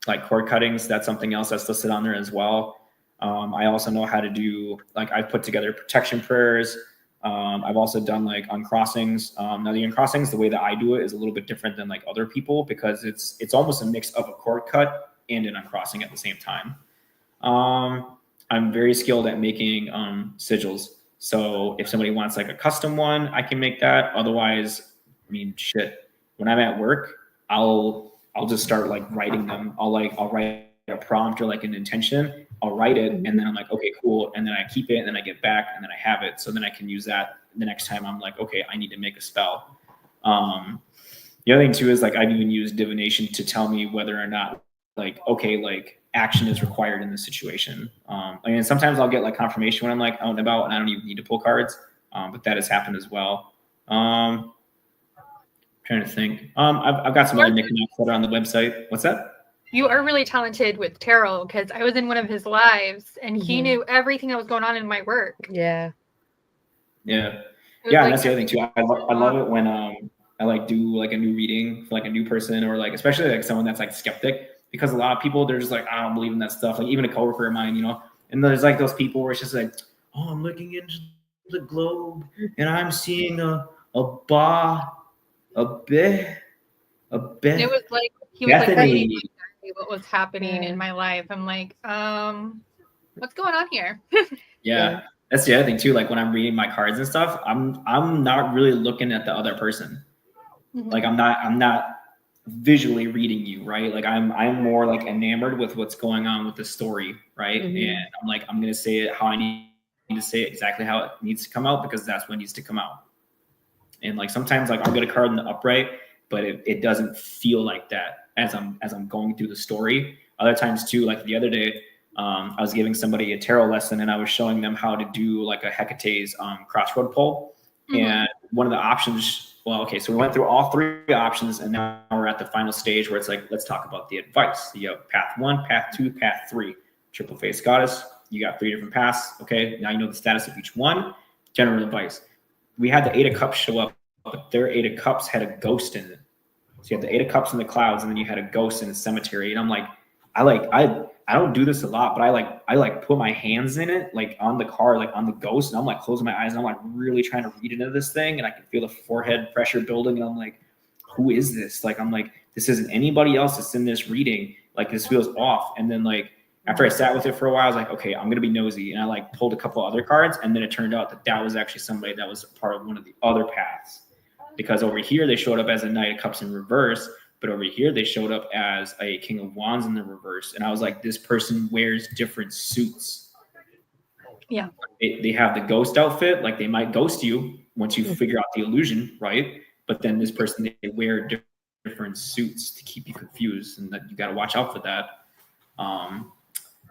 like cord cuttings. That's something else that's listed on there as well. I also know how to do like I've put together protection prayers. I've also done like uncrossings. Now the uncrossings, the way that I do it is a little bit different than like other people because it's almost a mix of a cord cut and an uncrossing at the same time. I'm very skilled at making sigils. So if somebody wants like a custom one, I can make that. Otherwise, I mean, shit. When I'm at work, I'll just start like writing them. I'll write a prompt or like an intention. I'll write it and then I'm like, okay, cool. And then I keep it and then I get back and then I have it. So then I can use that the next time I'm like, okay, I need to make a spell. The other thing too is like I've even used divination to tell me whether or not like, okay, like action is required in this situation. I mean, sometimes I'll get like confirmation when I'm like out and about and I don't even need to pull cards. But that has happened as well. Trying to think. I've got some other knickknacks that are on the website. What's that? You are really talented with tarot because I was in one of his lives and he knew everything that was going on in my work. Yeah. Yeah. Yeah, and that's the other thing too. I love it when I like do like a new reading for like a new person or like especially like someone that's like skeptic. Because a lot of people, they're just like, I don't believe in that stuff. Like even a coworker of mine, you know, and there's like those people where it's just like, oh, I'm looking into the globe and I'm seeing a bit. It was like, he was like, what was happening in my life. I'm like, what's going on here? Yeah. That's the other thing too. Like when I'm reading my cards and stuff, I'm not really looking at the other person. Like I'm not visually reading you, right? Like I'm more like enamored with what's going on with the story, right? And I'm like, I'm gonna say it how I need to say it, exactly how it needs to come out because that's what needs to come out. And like sometimes like I'll get a card in the upright, but it doesn't feel like that as I'm going through the story. Other times too, like the other day, I was giving somebody a tarot lesson and I was showing them how to do like a Hecate's crossroad pull. And one of the options, well, okay, so we went through all three options and now we're at the final stage where it's like, let's talk about the advice. You have path 1, path 2, path 3, triple face goddess. You got 3 different paths. Okay, now you know the status of each one. General advice. We had the 8 of Cups show up, but their 8 of Cups had a ghost in it. So you have the 8 of Cups in the clouds and then you had a ghost in the cemetery. And I'm like, I don't do this a lot, but I like put my hands in it, like on the card, like on the ghost. And I'm like closing my eyes and I'm like really trying to read into this thing. And I can feel the forehead pressure building. And I'm like, who is this? Like, I'm like, this isn't anybody else that's in this reading. Like this feels off. And then like, after I sat with it for a while, I was like, okay, I'm going to be nosy. And I like pulled a couple other cards. And then it turned out that was actually somebody that was part of one of the other paths. Because over here, they showed up as a Knight of Cups in reverse. But over here, they showed up as a King of Wands in the reverse. And I was like, this person wears different suits. Yeah. They have the ghost outfit. Like they might ghost you once you figure out the illusion, right? But then this person, they wear different suits to keep you confused. And that you got to watch out for that.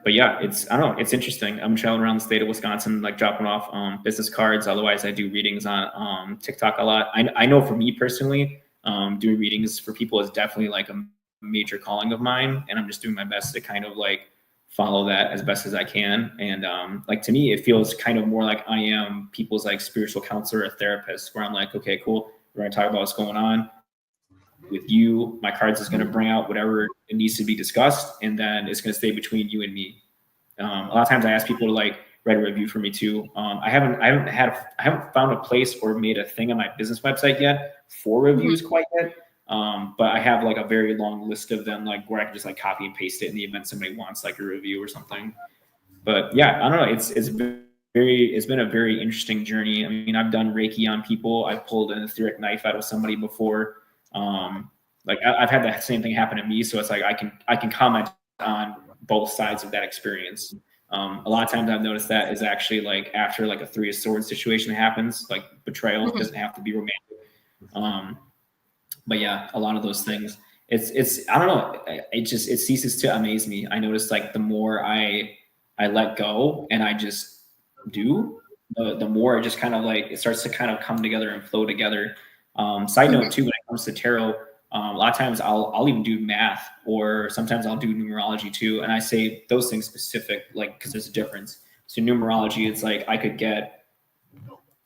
But yeah, I don't know. It's interesting. I'm traveling around the state of Wisconsin, like dropping off business cards. Otherwise, I do readings on TikTok a lot. I know for me personally, doing readings for people is definitely like a major calling of mine. And I'm just doing my best to kind of like follow that as best as I can. And like to me, it feels kind of more like I am people's like spiritual counselor or therapist where I'm like, okay, cool. We're going to talk about what's going on with you. My cards is going to bring out whatever it needs to be discussed. And then it's going to stay between you and me. A lot of times I ask people to like write a review for me too. I haven't found a place or made a thing on my business website yet for reviews quite yet. But I have like a very long list of them, like where I can just like copy and paste it in the event somebody wants like a review or something. But yeah, I don't know. It's been a very interesting journey. I mean, I've done Reiki on people. I've pulled an etheric knife out of somebody before. Like I've had that same thing happen to me. So it's like I can comment on both sides of that experience. A lot of times I've noticed that is actually like after like a 3 of Swords situation happens, like betrayal doesn't have to be romantic. But yeah, a lot of those things, it's I don't know, it ceases to amaze me. I notice like the more I let go and I just do, the more it just kind of like it starts to kind of come together and flow together. Side note too, when it comes to tarot, a lot of times I'll even do math, or sometimes I'll do numerology too. And I say those things specific, like, because there's a difference. So numerology, it's like I could get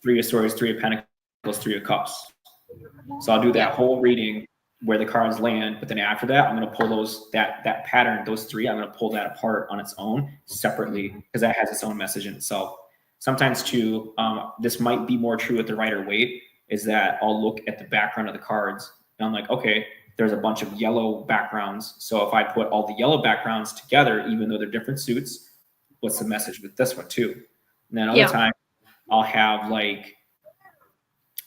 3 of Swords, 3 of Pentacles, 3 of Cups. So I'll do that whole reading where the cards land, but then after that, I'm going to pull that pattern, those 3, I'm going to pull that apart on its own separately, because that has its own message in itself. Sometimes too, this might be more true with the Rider-Waite, is that I'll look at the background of the cards and I'm like, okay, there's a bunch of yellow backgrounds. So if I put all the yellow backgrounds together, even though they're different suits, what's the message with this one too? And then other time I'll have like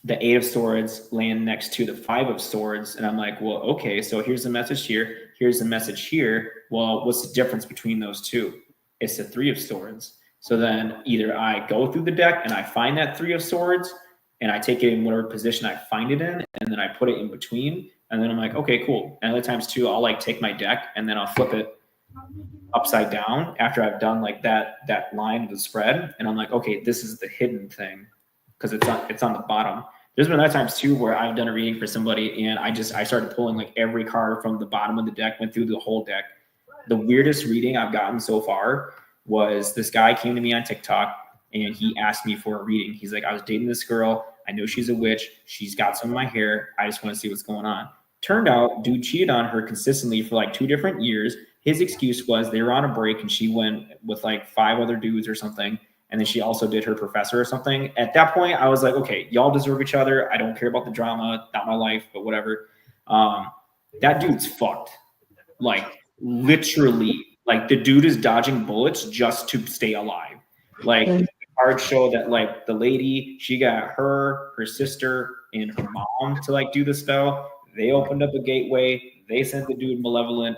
the 8 of Swords land next to the 5 of Swords. And I'm like, well, okay, so here's the message here. Here's the message here. Well, what's the difference between those two? It's the 3 of Swords. So then either I go through the deck and I find that 3 of Swords and I take it in whatever position I find it in, and then I put it in between. And then I'm like, okay, cool. And other times too, I'll like take my deck and then I'll flip it upside down after I've done like that line of the spread. And I'm like, okay, this is the hidden thing, because it's on the bottom. There's been other times too where I've done a reading for somebody and I started pulling like every card from the bottom of the deck, went through the whole deck. The weirdest reading I've gotten so far was this guy came to me on TikTok and he asked me for a reading. He's like, I was dating this girl. I know she's a witch. She's got some of my hair. I just want to see what's going on. Turned out, dude cheated on her consistently for like 2 different years. His excuse was they were on a break and she went with like 5 other dudes or something. And then she also did her professor or something. At that point, I was like, okay, y'all deserve each other. I don't care about the drama, not my life, but whatever. That dude's fucked. Like, literally. Like, the dude is dodging bullets just to stay alive. Like, the cards show that, like, the lady, she got her sister, and her mom to, like, do the spell. They opened up a gateway. They sent the dude malevolent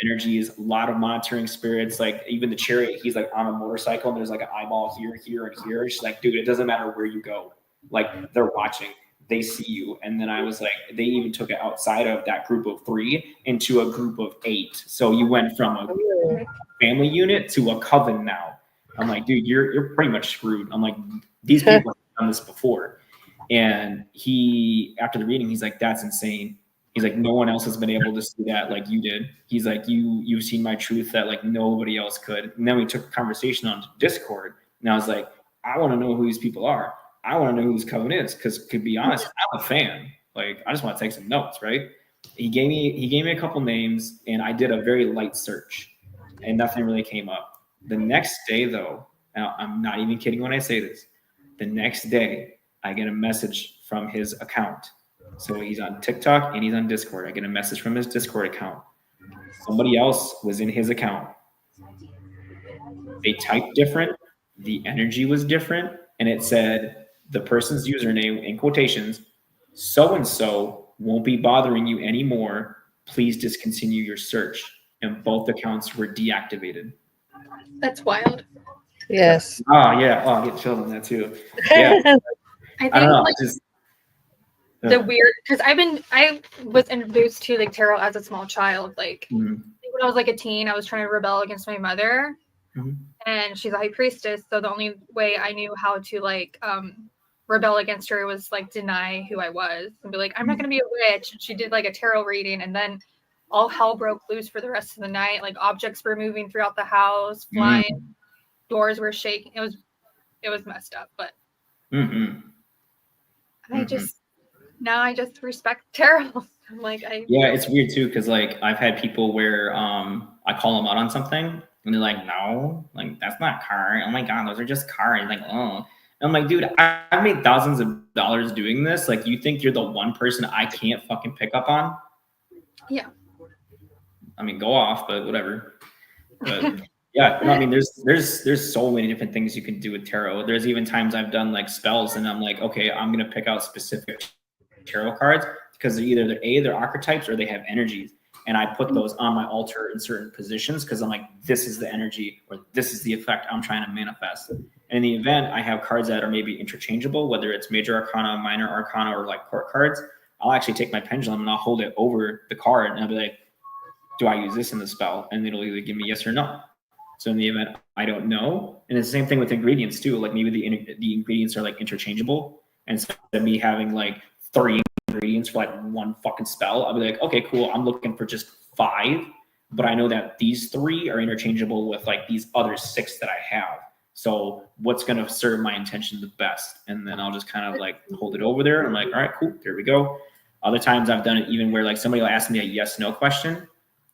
energies, a lot of monitoring spirits. Like, even the chariot, he's like on a motorcycle and there's like an eyeball here, here, and here. She's like, dude, it doesn't matter where you go. Like, they're watching, they see you. And then I was like, they even took it outside of that group of 3 into a group of 8. So you went from a family unit to a coven now. I'm like, dude, you're pretty much screwed. I'm like, these people have done this before. And he, after the reading, he's like, that's insane. He's like, no one else has been able to see that like you did. He's like, you've seen my truth that like nobody else could. And then we took a conversation on Discord, and I was like, I want to know who these people are. I want to know who this coven is, because to be honest, I'm a fan. Like, I just want to take some notes, right? He gave me a couple names, and I did a very light search, and nothing really came up. The next day, though, now I'm not even kidding when I say this. The next day, I get a message from his account. So he's on TikTok and he's on Discord. I get a message from his Discord account. Somebody else was in his account. They typed different. The energy was different. And it said the person's username, in quotations, so-and-so won't be bothering you anymore. Please discontinue your search. And both accounts were deactivated. That's wild. Yes. Oh, yeah. Oh, I get chilled on that too. Yeah. I think I don't know. like, the weird, because I was introduced to like tarot as a small child. Like when I was like a teen, I was trying to rebel against my mother, and she's a high priestess. So the only way I knew how to like rebel against her was like deny who I was and be like, I'm not gonna be a witch. And she did like a tarot reading, and then all hell broke loose for the rest of the night. Like objects were moving throughout the house, flying, doors were shaking. It was messed up, but I just respect tarot. I'm like, yeah, it's weird too, because like I've had people where I call them out on something And they're like, no, like that's not car. Oh my God, those are just cars. Like, oh. And I'm like, dude, I've made thousands of dollars doing this. Like, you think you're the one person I can't fucking pick up on? Yeah. I mean, go off, but whatever. But yeah, no, I mean, there's so many different things you can do with tarot. There's even times I've done like spells and I'm like, okay, I'm going to pick out specific tarot cards because they're archetypes or they have energies. And I put those on my altar in certain positions because I'm like, this is the energy or this is the effect I'm trying to manifest. And in the event, I have cards that are maybe interchangeable, whether it's major arcana, minor arcana, or like court cards. I'll actually take my pendulum and I'll hold it over the card and I'll be like, do I use this in the spell? And it'll either give me yes or no. So in the event I don't know, and it's the same thing with ingredients too. Like maybe the ingredients are like interchangeable, and instead of me having like 3 ingredients for like one fucking spell, I'll be like, okay, cool. I'm looking for just 5, but I know that these 3 are interchangeable with like these other 6 that I have. So what's gonna serve my intention the best? And then I'll just kind of like hold it over there. And I'm like, all right, cool, there we go. Other times I've done it even where like somebody will ask me a yes/no question,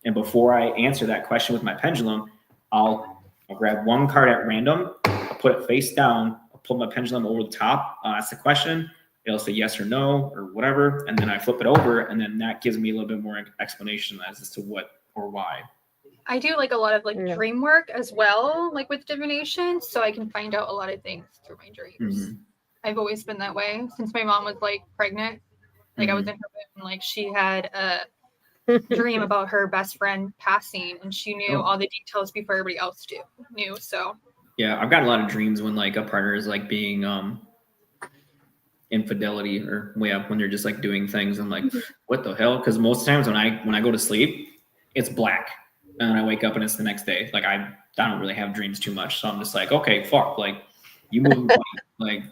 and before I answer that question with my pendulum, I'll grab one card at random, I'll put it face down, I'll pull my pendulum over the top, ask the question, it'll say yes or no or whatever, and then I flip it over, and then that gives me a little bit more explanation as to what or why. I do like a lot of like dream work as well, like with divination, so I can find out a lot of things through my dreams. I've always been that way since my mom was like pregnant. Like I was in her womb, and like she had a dream about her best friend passing, and she knew all the details before everybody else knew. So yeah, I've got a lot of dreams when like a partner is like being infidelity or way up when they're just like doing things. I'm like, what the hell? Because most times when I go to sleep, it's black, and I wake up and it's the next day. Like I don't really have dreams too much, so I'm just like, okay, fuck, like you moving funny, like.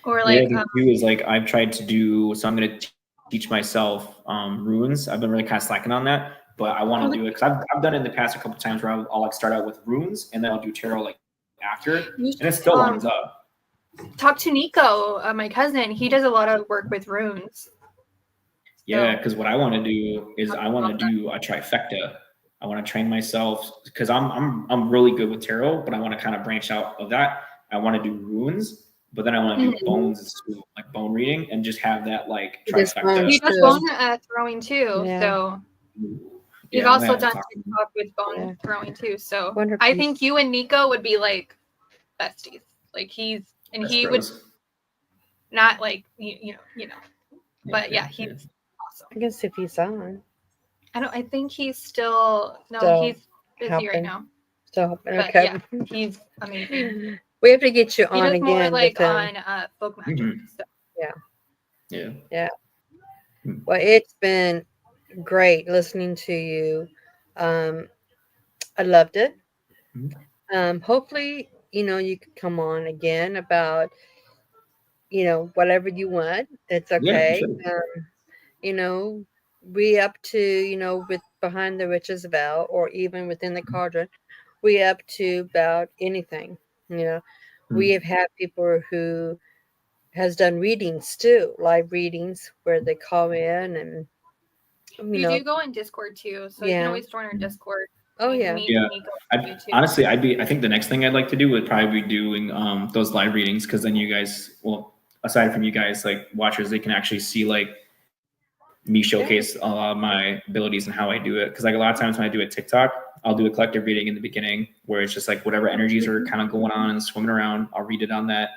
Or like is like I've tried to do, so I'm gonna teach myself runes. I've been really kind of slacking on that, but I want to do it because I've done it in the past a couple times where I'll like start out with runes and then I'll do tarot like after, and it still lines up. Talk to Nico, my cousin. He does a lot of work with runes. Yeah, because what I want to do is I want to do a trifecta. I want to train myself because I'm really good with tarot, but I want to kind of branch out of that. I want to do runes. But then I want to do bones, like bone reading, and just have that like trifecta. He does bone throwing too, so he's also done TikTok with bone throwing too. So I think you and Nico would be like besties. Like he would not like you know. But yeah, he's awesome. I guess if he's on, I think he's still he's busy helping right now. So okay, yeah, he's amazing. We have to get you on again. More like on folk magic. So. Yeah. Well, it's been great listening to you. I loved it. Hopefully, you could come on again about, whatever you want. It's okay. Yeah, we up to, with Behind the Witch's Veil or even within the cauldron, we up to about anything, We have had people who has done readings too, live readings where they call in and we do go in Discord too, so you can always join our Discord. Oh yeah. Honestly, I think the next thing I'd like to do would probably be doing those live readings, because then you guys, well, aside from you guys like watchers, they can actually see like me showcase a lot of my abilities and how I do it. Because like a lot of times when I do a TikTok, I'll do a collective reading in the beginning where it's just like whatever energies are kind of going on and swimming around, I'll read it on that.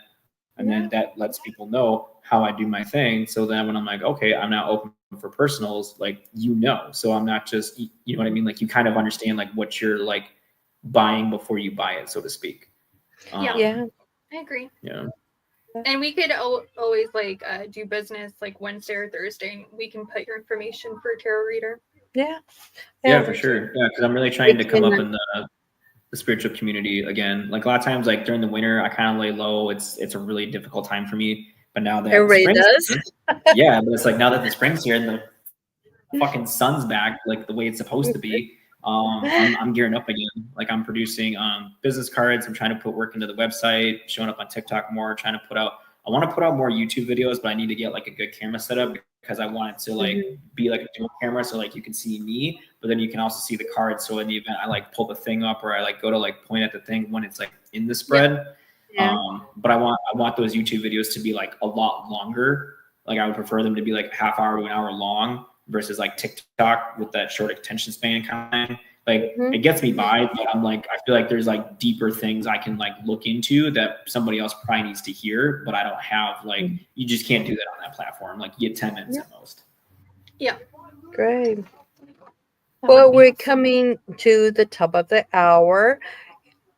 And then that lets people know how I do my thing. So then when I'm like, okay, I'm now open for personals, like, so I'm not just, you know what I mean? Like you kind of understand like what you're like buying before you buy it, so to speak. I agree. Yeah. And we could always like do business like Wednesday or Thursday, and we can put your information for a tarot reader. Yeah, for sure. Yeah, because I'm really trying to come up in the spiritual community again. Like a lot of times, like during the winter, I kind of lay low. It's a really difficult time for me. But now that everybody does, yeah. But it's like now that the spring's here and the fucking sun's back, like the way it's supposed to be. I'm gearing up again. Like I'm producing business cards. I'm trying to put work into the website, showing up on TikTok more, trying to put out I want to put out more YouTube videos, but I need to get like a good camera setup because I want it to like be like a dual camera, so like you can see me, but then you can also see the card. So in the event I like pull the thing up or I like go to like point at the thing when it's like in the spread. But I want those YouTube videos to be like a lot longer. Like I would prefer them to be like half hour to an hour long versus like TikTok with that short attention span kind of. Like it gets me by, but I'm like, I feel like there's like deeper things I can like look into that somebody else probably needs to hear, but I don't have like, you just can't do that on that platform. Like you get 10 minutes at most. Yeah. Great. Well, we're coming to the top of the hour.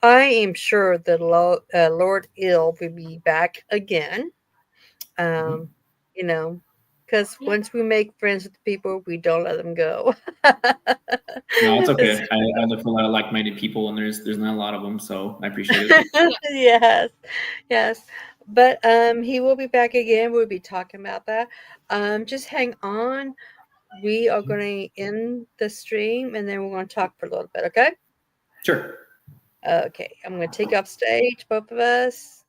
I am sure that Lord Ill will be back again. You know, because once we make friends with people, we don't let them go. No, it's okay. I look for a lot of like-minded people, and there's not a lot of them, so I appreciate it. Yes. But he will be back again. We'll be talking about that. Just hang on. We are going to end the stream, and then we're going to talk for a little bit. Okay. Sure. Okay. I'm going to take off stage, both of us.